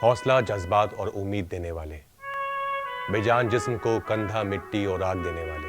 हौसला, जज्बात और उम्मीद देने वाले, बेजान जिस्म को कंधा, मिट्टी और आग देने वाले,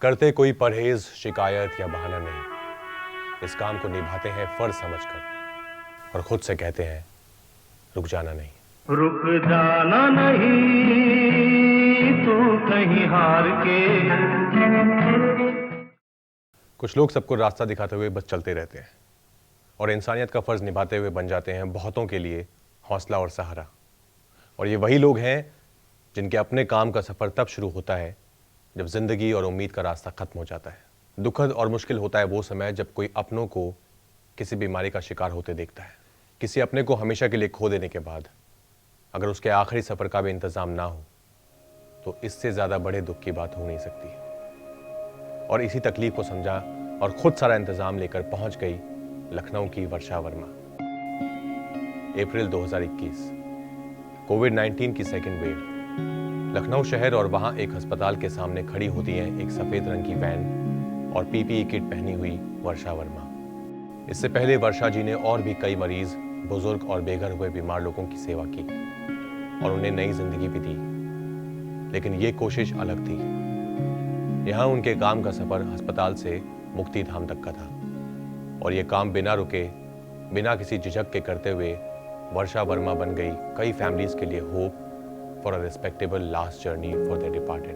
करते कोई परहेज, शिकायत या बहाना नहीं, इस काम को निभाते हैं फर्ज समझकर और खुद से कहते हैं रुक जाना नहीं। रुक जाना नहीं तू कहीं हार के। कुछ लोग सबको रास्ता दिखाते हुए बस चलते रहते हैं और इंसानियत का फर्ज निभाते हुए बन जाते हैं बहुतों के लिए हौसला और सहारा। और ये वही लोग हैं जिनके अपने काम का सफ़र तब शुरू होता है जब ज़िंदगी और उम्मीद का रास्ता ख़त्म हो जाता है। दुखद और मुश्किल होता है वो समय जब कोई अपनों को किसी बीमारी का शिकार होते देखता है। किसी अपने को हमेशा के लिए खो देने के बाद अगर उसके आखिरी सफ़र का भी इंतज़ाम ना हो तो इससे ज़्यादा बड़े दुख की बात हो नहीं सकती। और इसी तकलीफ को समझा और खुद सारा इंतज़ाम लेकर पहुंच गई लखनऊ की वर्षा वर्मा। अप्रैल 2021, कोविड-19 की सेकेंड वेव। लखनऊ शहर और वहां एक अस्पताल के सामने खड़ी होती है एक सफ़ेद रंग की वैन और पीपीई किट पहनी हुई वर्षा वर्मा। इससे पहले वर्षा जी ने और भी कई मरीज, बुजुर्ग और बेघर हुए बीमार लोगों की सेवा की और उन्हें नई जिंदगी भी दी। लेकिन ये कोशिश अलग थी। यहाँ उनके काम का सफर अस्पताल से मुक्ति धाम तक का था और ये काम बिना रुके, बिना किसी झिझक के करते हुए वर्षा वर्मा बन गई कई फैमिलीज के लिए hope for a respectable last journey for the departed.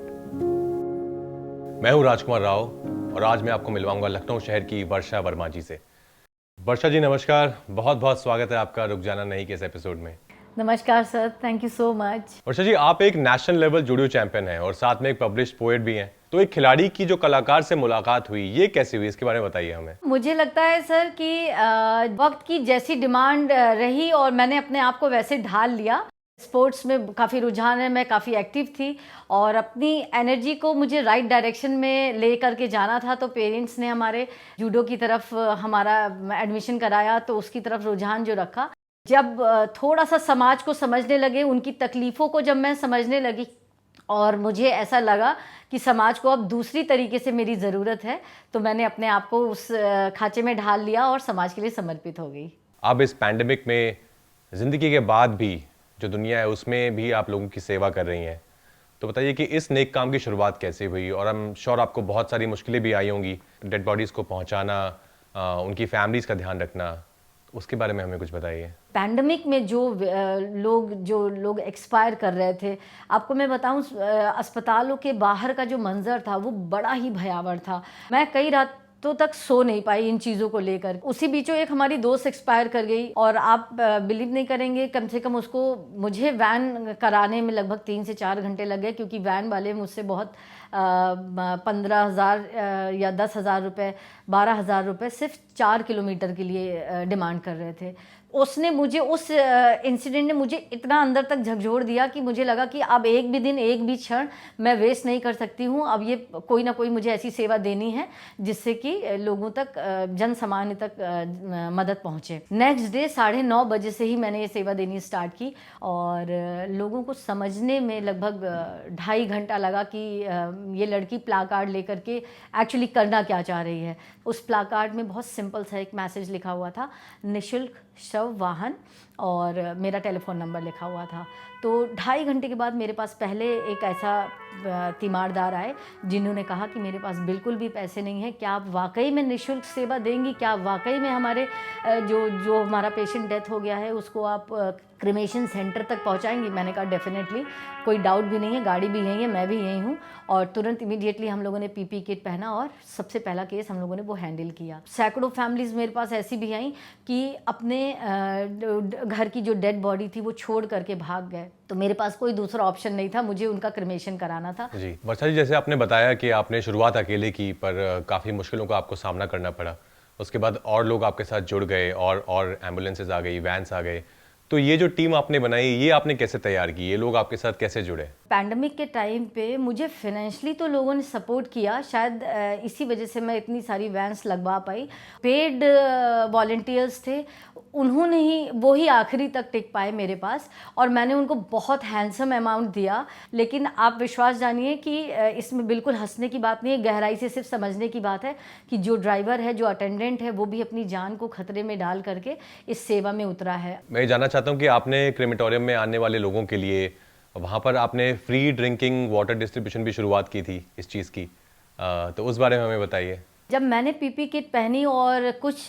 मैं हूँ राजकुमार राव और आज मैं आपको मिलवाऊंगा लखनऊ शहर की वर्षा वर्मा जी से। वर्षा जी नमस्कार, बहुत बहुत स्वागत है आपका रुक जाना नहीं के इस एपिसोड में। नमस्कार sir, thank you so much. Varsha ji, आप एक नेशनल लेवल जूडो चैंपियन हैं और साथ में एक पब्लिश्ड पोएट भी हैं। तो एक खिलाड़ी की जो कलाकार से मुलाकात हुई, ये कैसे हुई, इसके बारे में बताइए हमें। मुझे लगता है सर कि वक्त की जैसी डिमांड रही और मैंने अपने आप को वैसे ढाल लिया। स्पोर्ट्स में काफ़ी रुझान है, मैं काफ़ी एक्टिव थी और अपनी एनर्जी को मुझे राइट डायरेक्शन में ले करके जाना था। तो पेरेंट्स ने हमारे जूडो की तरफ हमारा एडमिशन कराया, तो उसकी तरफ रुझान जो रखा। जब थोड़ा सा समाज को समझने लगे, उनकी तकलीफ़ों को जब मैं समझने लगी और मुझे ऐसा लगा कि समाज को अब दूसरी तरीके से मेरी ज़रूरत है, तो मैंने अपने आप को उस खांचे में ढाल लिया और समाज के लिए समर्पित हो गई। अब इस पैंडेमिक में ज़िंदगी के बाद भी जो दुनिया है उसमें भी आप लोगों की सेवा कर रही हैं, तो बताइए कि इस नेक काम की शुरुआत कैसे हुई। और आई एम श्योर आपको बहुत सारी मुश्किलें भी आई होंगी, डेड बॉडीज़ को पहुंचाना, उनकी फैमिलीज़ का ध्यान रखना, उसके बारे में हमें कुछ बताइए। पैंडमिक में जो लोग एक्सपायर कर रहे थे, आपको मैं बताऊं, अस्पतालों के बाहर का जो मंजर था वो बड़ा ही भयावह था। मैं कई रातों तक सो नहीं पाई इन चीज़ों को लेकर। उसी बीचों एक हमारी दोस्त एक्सपायर कर गई और आप बिलीव नहीं करेंगे, कम से कम मुझे वैन कराने में लगभग 3 से 4 घंटे लग गए, क्योंकि वैन वाले मुझसे बहुत 15,000 या 10,000 रुपये, 12,000 रुपये सिर्फ 4 किलोमीटर के लिए डिमांड कर रहे थे। उसने मुझे, उस इंसिडेंट ने मुझे इतना अंदर तक झकझोर दिया कि मुझे लगा कि अब एक भी दिन, एक भी क्षण मैं वेस्ट नहीं कर सकती हूँ। अब ये कोई ना कोई मुझे ऐसी सेवा देनी है जिससे कि लोगों तक, जन सामान्य तक मदद पहुँचे। नेक्स्ट डे 9:30 बजे से ही मैंने ये सेवा देनी स्टार्ट की और लोगों को समझने में लगभग 2.5 घंटा लगा कि ये लड़की प्लाकार्ड लेकर के एक्चुअली करना क्या चाह रही है। उस प्लाकार्ड में बहुत सिंपल सा एक मैसेज लिखा हुआ था, निःशुल्क शव वाहन, और मेरा टेलीफोन नंबर लिखा हुआ था। तो 2.5 घंटे के बाद मेरे पास पहले एक ऐसा तीमारदार आए जिन्होंने कहा कि मेरे पास बिल्कुल भी पैसे नहीं है, क्या आप वाकई में निःशुल्क सेवा देंगी, क्या आप वाकई में हमारे जो हमारा पेशेंट डेथ हो गया है उसको आप क्रिमेशन सेंटर तक पहुंचाएंगी। मैंने कहा डेफिनेटली, कोई डाउट भी नहीं है, गाड़ी भी यहीं है, मैं भी यहीं हूँ। और तुरंत इमीडिएटली हम लोगों ने पीपी किट पहना और सबसे पहला केस हम लोगों ने वो हैंडल किया। सैकड़ों फैमिलीज़ मेरे पास ऐसी भी आई कि अपने घर की जो डेड बॉडी थी वो छोड़ करके भाग गए, तो मेरे पास कोई दूसरा ऑप्शन नहीं था, मुझे उनका क्रिमेशन कराना था। जी वर्षा जी, जैसे आपने बताया कि आपने शुरुआत अकेले की पर काफ़ी मुश्किलों का आपको सामना करना पड़ा, उसके बाद और लोग आपके साथ जुड़ गए और एम्बुलेंसेज आ गई, वैन्स आ गए, तो ये जो टीम आपने बनाई, ये आपने कैसे तैयार की, ये लोग आपके साथ कैसे जुड़े? पैंडमिक के टाइम पे मुझे फाइनेंशियली तो लोगों ने सपोर्ट किया, शायद इसी वजह से मैं इतनी सारी वैन्स लगवा पाई। पेड वॉलंटियर्स थे, उन्होंने ही वो ही आखिरी तक टिक पाए मेरे पास, और मैंने उनको बहुत हैंडसम अमाउंट दिया। लेकिन आप विश्वास जानिए कि इसमें बिल्कुल हंसने की बात नहीं है, गहराई से सिर्फ समझने की बात है कि जो ड्राइवर है, जो अटेंडेंट है, वो भी अपनी जान को खतरे में डाल करके इस सेवा में उतरा है। मैं ये जानना चाहता हूँ कि आपने क्रेमेटोरियम में आने वाले लोगों के लिए वहाँ पर आपने फ्री ड्रिंकिंग वाटर डिस्ट्रीब्यूशन भी शुरुआत की थी इस चीज़ की, तो उस बारे में हमें बताइए। जब मैंने पीपी किट पहनी और कुछ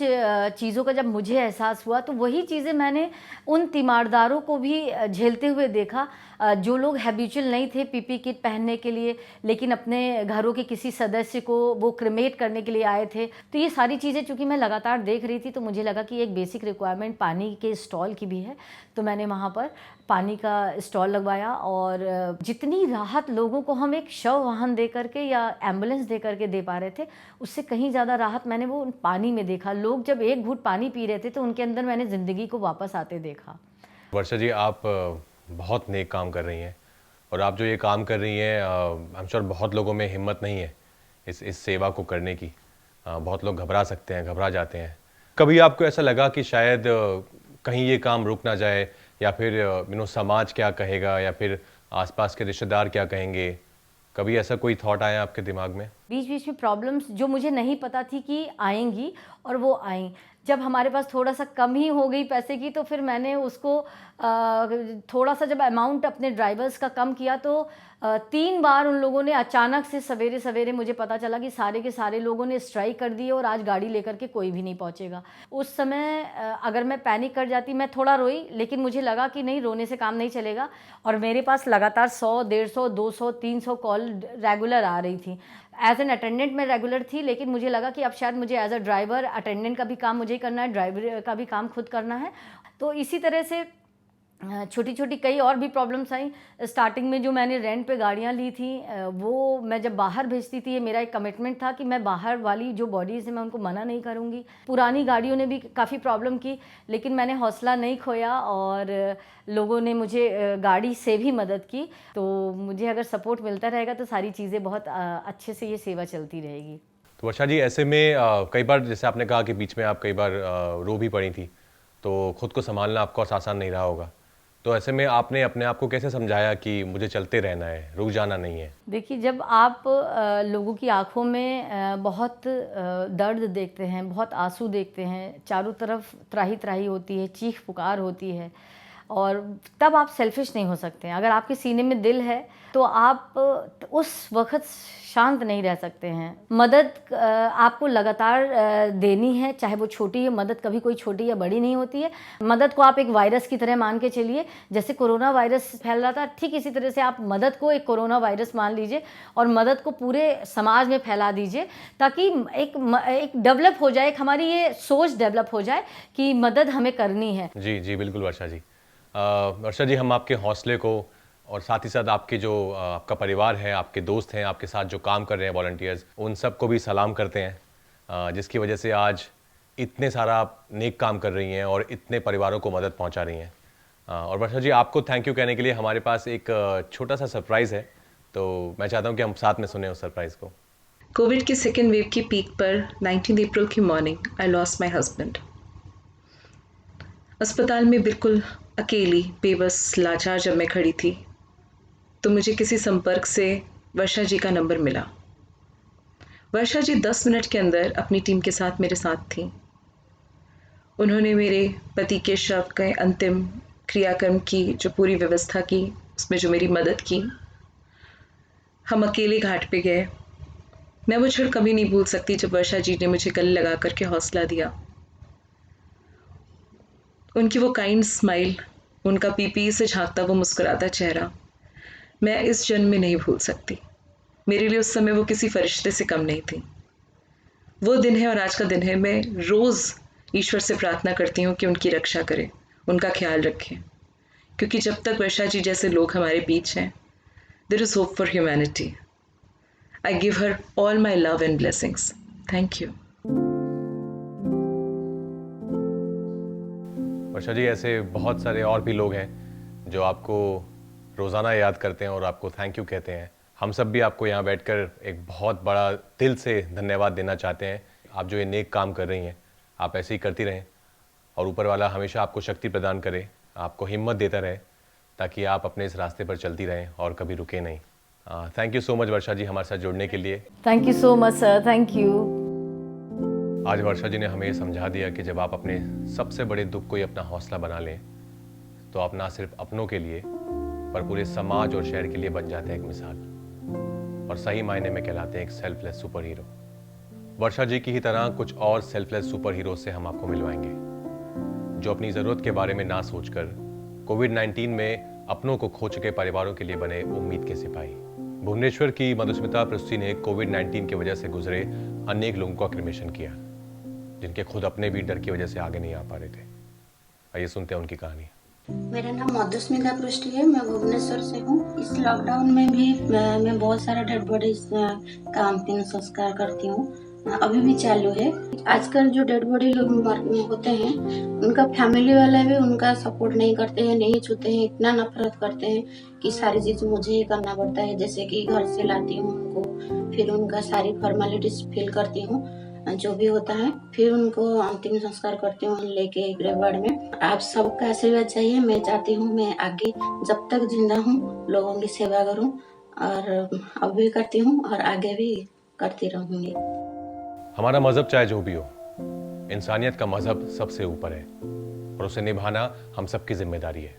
चीज़ों का जब मुझे एहसास हुआ, तो वही चीज़ें मैंने उन तीमारदारों को भी झेलते हुए देखा, जो लोग हैबिचुअल नहीं थे पीपी किट पहनने के लिए, लेकिन अपने घरों के किसी सदस्य को वो क्रिमेट करने के लिए आए थे। तो ये सारी चीज़ें चूँकि मैं लगातार देख रही थी, तो मुझे लगा कि एक बेसिक रिक्वायरमेंट पानी के स्टॉल की भी है। तो मैंने वहाँ पर पानी का स्टॉल लगवाया, और जितनी राहत लोगों को हम एक शव वाहन दे करके या एम्बुलेंस दे करके दे पा रहे थे, उससे कहीं ज़्यादा राहत मैंने वो पानी में देखा। लोग जब एक घूंट पानी पी रहे थे, तो उनके अंदर मैंने ज़िंदगी को वापस आते देखा। वर्षा जी, आप बहुत नेक काम कर रही हैं, और आप जो ये काम कर रही हैं, आई एम श्योर बहुत लोगों में हिम्मत नहीं है इस सेवा को करने की। बहुत लोग घबरा सकते हैं, घबरा जाते हैं। कभी आपको ऐसा लगा कि शायद कहीं ये काम रुक ना जाए, या फिर समाज क्या कहेगा, या फिर आसपास के रिश्तेदार क्या कहेंगे? कभी ऐसा कोई थॉट आया आपके दिमाग में? बीच बीच में प्रॉब्लम्स जो मुझे नहीं पता थी कि आएंगी, और वो आईं। जब हमारे पास थोड़ा सा कम ही हो गई पैसे की, तो फिर मैंने उसको थोड़ा सा जब अमाउंट अपने ड्राइवर्स का कम किया, तो 3 बार उन लोगों ने अचानक से सवेरे सवेरे मुझे पता चला कि सारे के सारे लोगों ने स्ट्राइक कर दी, और आज गाड़ी लेकर के कोई भी नहीं पहुंचेगा। उस समय अगर मैं पैनिक कर जाती, मैं थोड़ा रोई, लेकिन मुझे लगा कि नहीं, रोने से काम नहीं चलेगा। और मेरे पास लगातार 100, 150, 200, 300 कॉल रेगुलर आ रही थी। एज एन अटेंडेंट मैं रेगुलर थी, लेकिन मुझे लगा कि अब शायद मुझे एज अ ड्राइवर, अटेंडेंट का भी काम मुझे ही करना है, ड्राइवर का भी काम खुद करना है। तो इसी तरह से छोटी छोटी कई और भी प्रॉब्लम्स आई। स्टार्टिंग में जो मैंने रेंट पे गाड़ियाँ ली थी, वो मैं जब बाहर भेजती थी, ये मेरा एक कमिटमेंट था कि मैं बाहर वाली जो बॉडीज़ है, मैं उनको मना नहीं करूँगी। पुरानी गाड़ियों ने भी काफ़ी प्रॉब्लम की, लेकिन मैंने हौसला नहीं खोया, और लोगों ने मुझे गाड़ी से भी मदद की। तो मुझे अगर सपोर्ट मिलता रहेगा, तो सारी चीज़ें बहुत अच्छे से ये सेवा चलती रहेगी। तो वर्षा जी, ऐसे में कई बार, जैसे आपने कहा कि बीच में आप कई बार रो भी पड़ी थी, तो खुद को संभालना आपको आसान नहीं रहा होगा। तो ऐसे में आपने अपने आप को कैसे समझाया कि मुझे चलते रहना है, रुक जाना नहीं है? देखिए, जब आप लोगों की आंखों में बहुत दर्द देखते हैं, बहुत आंसू देखते हैं, चारों तरफ त्राही त्राही होती है, चीख पुकार होती है, और तब आप सेल्फिश नहीं हो सकते हैं। अगर आपके सीने में दिल है, तो आप उस वक्त शांत नहीं रह सकते हैं। मदद आपको लगातार देनी है, चाहे वो छोटी है। मदद कभी कोई छोटी या बड़ी नहीं होती है। मदद को आप एक वायरस की तरह मान के चलिए। जैसे कोरोना वायरस फैल रहा था, ठीक इसी तरह से आप मदद को एक कोरोना वायरस मान लीजिए, और मदद को पूरे समाज में फैला दीजिए, ताकि एक डेवलप हो जाए, एक हमारी ये सोच डेवलप हो जाए कि मदद हमें करनी है। जी जी, बिल्कुल वर्षा जी। वर्षा जी, हम आपके हौसले को, और साथ ही साथ आपके जो आपका परिवार है, आपके दोस्त हैं, आपके साथ जो काम कर रहे हैं वॉलंटियर्स, उन सब को भी सलाम करते हैं, जिसकी वजह से आज इतने सारा आप नेक काम कर रही हैं और इतने परिवारों को मदद पहुंचा रही हैं। और वर्षा जी, आपको थैंक यू कहने के लिए हमारे पास एक छोटा सा सरप्राइज़ है, तो मैं चाहता हूं कि हम साथ में सुने उस सरप्राइज़ को। कोविड की सेकेंड वेव की पीक पर 19 अप्रैल की morning I lost my husband. अस्पताल में बिल्कुल अकेली, बेबस, लाचार जब मैं खड़ी थी, तो मुझे किसी संपर्क से वर्षा जी का नंबर मिला। वर्षा जी 10 मिनट के अंदर अपनी टीम के साथ मेरे साथ थी। उन्होंने मेरे पति के शव के अंतिम क्रियाक्रम की जो पूरी व्यवस्था की, उसमें जो मेरी मदद की। हम अकेले घाट पे गए। मैं वो क्षण कभी नहीं भूल सकती जब वर्षा जी ने मुझे गले लगा करके हौसला दिया। उनकी वो काइंड स्माइल, उनका पीपी से झांकता वो मुस्कुराता चेहरा, मैं इस जन्म में नहीं भूल सकती। मेरे लिए उस समय वो किसी फरिश्ते से कम नहीं थी। वो दिन है और आज का दिन है। मैं रोज़ ईश्वर से प्रार्थना करती हूँ कि उनकी रक्षा करें, उनका ख्याल रखें, क्योंकि जब तक वर्षा जी जैसे लोग हमारे बीच हैं, there is hope for humanity. I give her all my love and blessings. Thank you. Varsha ji, ऐसे बहुत सारे और भी लोग हैं जो आपको रोज़ाना याद करते हैं और आपको थैंक यू कहते हैं। हम सब भी आपको यहाँ बैठकर एक बहुत बड़ा दिल से धन्यवाद देना चाहते हैं। आप जो ये नेक काम कर रही हैं, आप ऐसे ही करती रहें और ऊपर वाला हमेशा आपको शक्ति प्रदान करे, आपको हिम्मत देता रहे, ताकि आप अपने इस रास्ते पर चलती रहें और कभी रुके नहीं। Thank you so much Varsha जी हमारे साथ जुड़ने के लिए। Thank you so much sir, thank you. आज वर्षा जी ने हमें ये समझा दिया कि जब आप अपने सबसे बड़े दुख को ही अपना हौसला बना लें तो आप ना सिर्फ अपनों के लिए पर पूरे समाज और शहर के लिए बन जाते हैं एक मिसाल और सही मायने में कहलाते हैं एक सेल्फलेस सुपर हीरो। वर्षा जी की ही तरह कुछ और सेल्फलेस सुपर हीरो से हम आपको मिलवाएंगे जो अपनी ज़रूरत के बारे में ना सोचकर कोविड-19 में अपनों को खो चुके परिवारों के लिए बने उम्मीद के सिपाही। भुवनेश्वर की मधुस्मिता पृथ्वी ने कोविड-19 की वजह से गुजरे अनेक लोगों का क्रिमेशन किया, जिनके खुद अपने भी डर की वजह से आगे नहीं आ पा रहे थे। आइए सुनते हैं उनकी कहानी। मेरा नाम मधुस्मिता पृष्टि है, मैं भुवनेश्वर से हूँ। इस लॉकडाउन में भी मैं बहुत सारा डेड बॉडी का अंतिम संस्कार करती हूँ, अभी भी चालू है। आजकल जो डेड बॉडी लोग होते हैं उनका फैमिली वाले भी उनका सपोर्ट नहीं करते हैं, नहीं छूते हैं, इतना नफरत करते हैं कि सारी चीज मुझे ही करना पड़ता है। जैसे कि घर से लाती हूँ उनको, फिर उनका सारी फॉर्मेलिटीज फिल करती हूँ, जो भी होता है, फिर उनको अंतिम संस्कार करती हूँ लेके ग्रेवयार्ड में। आप सबका आशीर्वाद चाहिए। मैं चाहती हूँ मैं आगे जब तक जिंदा हूँ लोगों की सेवा करूँ और अब भी करती हूँ और आगे भी करती रहूंगी। हमारा मजहब चाहे जो भी हो, इंसानियत का मजहब सबसे ऊपर है और उसे निभाना हम सबकी जिम्मेदारी है।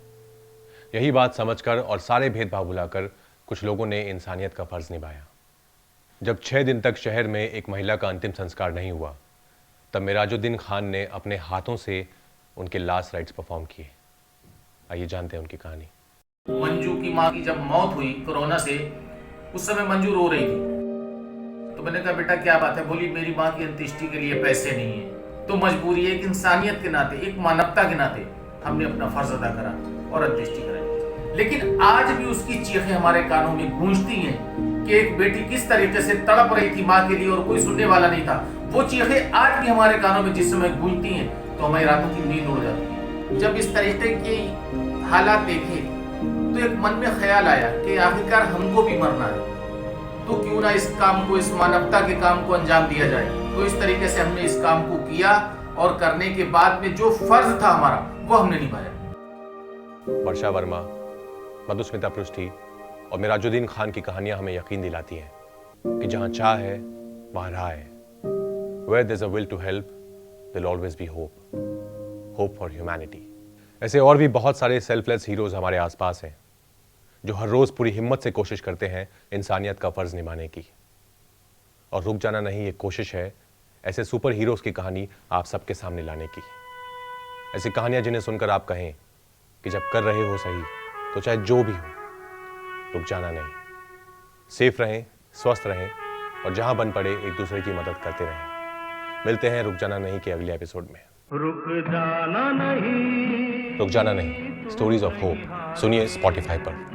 यही बात समझकर और सारे भेदभाव भुलाकर कुछ लोगों ने इंसानियत का फर्ज निभाया। जब 6 दिन तक शहर में एक महिला का अंतिम संस्कार नहीं हुआ, तब मिराजुद्दीन खान ने अपने हाथों से उनके लास्ट राइट्स परफॉर्म किए। आइए जानते हैं उनकी कहानी। मंजू की माँ की जब मौत हुई कोरोना से, उस समय मंजू रो रही थी। तो मैंने कहा बेटा क्या बात है? बोली मेरी माँ की अंत्येष्टि के लिए पैसे नहीं है, तो मजबूरी है, एक इंसानियत के नाते, एक मानवता के नाते हमने अपना फर्ज अदा करा और अंत्येष्टि कराई। लेकिन आज भी उसकी चीखें हमारे कानों में गूंजती हैं कि एक बेटी किस तरीके से तड़प रही थी माँ के लिए और कोई सुनने वाला नहीं था। वो चीखें आज भी हमारे कानों में जिस समय गूंजती हैं तो हमारी रातों की नींद उड़ जाती है। जब इस तरीके के हालात देखे तो एक मन में ख्याल आया कि आखिरकार हमको भी मरना है, तो क्यों ना इस काम को, इस मानवता के काम को अंजाम दिया जाए। तो इस तरीके से हमने इस काम को किया और करने के बाद में जो फर्ज था हमारा वो हमने निभाया। वर्षा वर्मा, मधुस्मिता पृष्टि और मिराजुद्दीन खान की कहानियां हमें यकीन दिलाती हैं कि जहां चाह है वहां राह है। Where there's a will to help, there'll always be hope. Hope for humanity. ऐसे और भी बहुत सारे सेल्फलेस हीरोज हमारे आसपास हैं जो हर रोज पूरी हिम्मत से कोशिश करते हैं इंसानियत का फर्ज निभाने की। और रुक जाना नहीं, ये कोशिश है ऐसे सुपर हीरोज की कहानी आप सबके सामने लाने की। ऐसी कहानियां जिन्हें सुनकर आप कहें कि जब कर रहे हो सही तो चाहे जो भी हो, रुक जाना नहीं। सेफ रहें, स्वस्थ रहें और जहां बन पड़े एक दूसरे की मदद करते रहें। मिलते हैं रुक जाना नहीं के अगले एपिसोड में। रुक जाना नहीं, रुक जाना नहीं, स्टोरीज ऑफ होप सुनिए स्पॉटिफाई पर।